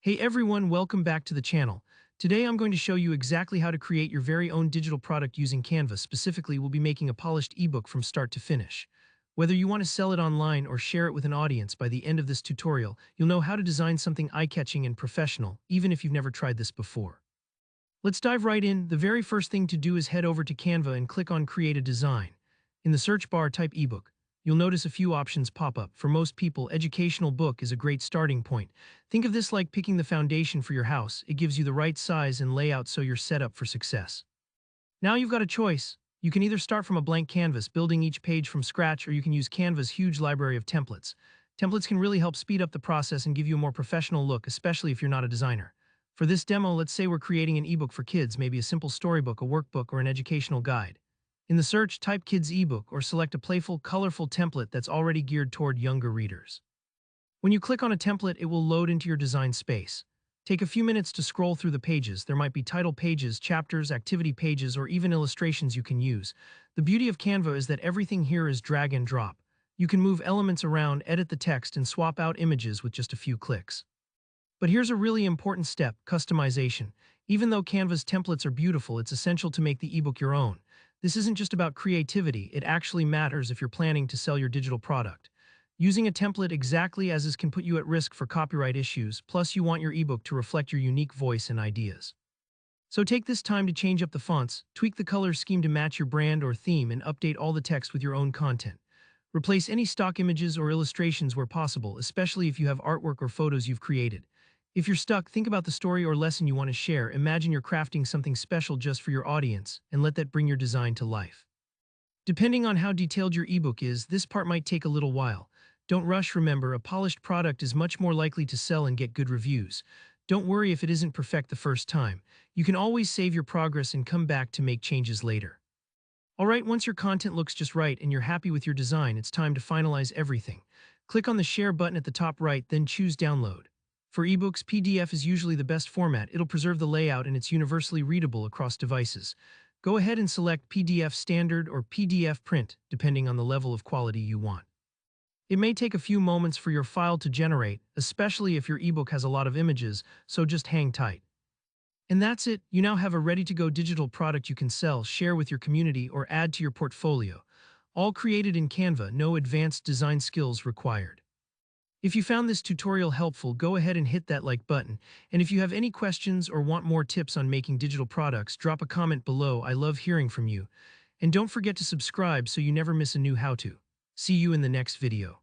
Hey everyone, welcome back to the channel. Today I'm going to show you exactly how to create your very own digital product using Canva. Specifically, we'll be making a polished ebook from start to finish. Whether you want to sell it online or share it with an audience, by the end of this tutorial, you'll know how to design something eye-catching and professional, even if you've never tried this before. Let's dive right in. The very first thing to do is head over to Canva and click on Create a Design. In the search bar, type ebook. You'll notice a few options pop up. For most people, educational book is a great starting point. Think of this like picking the foundation for your house. It gives you the right size and layout so you're set up for success. Now you've got a choice. You can either start from a blank canvas, building each page from scratch, or you can use Canva's huge library of templates. Templates can really help speed up the process and give you a more professional look, especially if you're not a designer. For this demo, let's say we're creating an ebook for kids, maybe a simple storybook, a workbook, or an educational guide. In the search, type Kids ebook or select a playful, colorful template that's already geared toward younger readers. When you click on a template, it will load into your design space. Take a few minutes to scroll through the pages. There might be title pages, chapters, activity pages, or even illustrations you can use. The beauty of Canva is that everything here is drag and drop. You can move elements around, edit the text, and swap out images with just a few clicks. But here's a really important step: customization. Even though Canva's templates are beautiful, it's essential to make the ebook your own. This isn't just about creativity, it actually matters if you're planning to sell your digital product. Using a template exactly as is can put you at risk for copyright issues, plus you want your ebook to reflect your unique voice and ideas. So take this time to change up the fonts, tweak the color scheme to match your brand or theme, and update all the text with your own content. Replace any stock images or illustrations where possible, especially if you have artwork or photos you've created. If you're stuck, think about the story or lesson you want to share. Imagine you're crafting something special just for your audience, and let that bring your design to life. Depending on how detailed your ebook is, this part might take a little while. Don't rush. Remember, a polished product is much more likely to sell and get good reviews. Don't worry if it isn't perfect the first time. You can always save your progress and come back to make changes later. Alright, once your content looks just right and you're happy with your design, it's time to finalize everything. Click on the Share button at the top right, then choose Download. For ebooks, PDF is usually the best format. It'll preserve the layout and it's universally readable across devices. Go ahead and select PDF Standard or PDF Print, depending on the level of quality you want. It may take a few moments for your file to generate, especially if your ebook has a lot of images, so just hang tight. And that's it. You now have a ready-to-go digital product you can sell, share with your community, or add to your portfolio. All created in Canva, no advanced design skills required. If you found this tutorial helpful, go ahead and hit that like button. And if you have any questions or want more tips on making digital products, drop a comment below. I love hearing from you. And don't forget to subscribe so you never miss a new how-to. See you in the next video.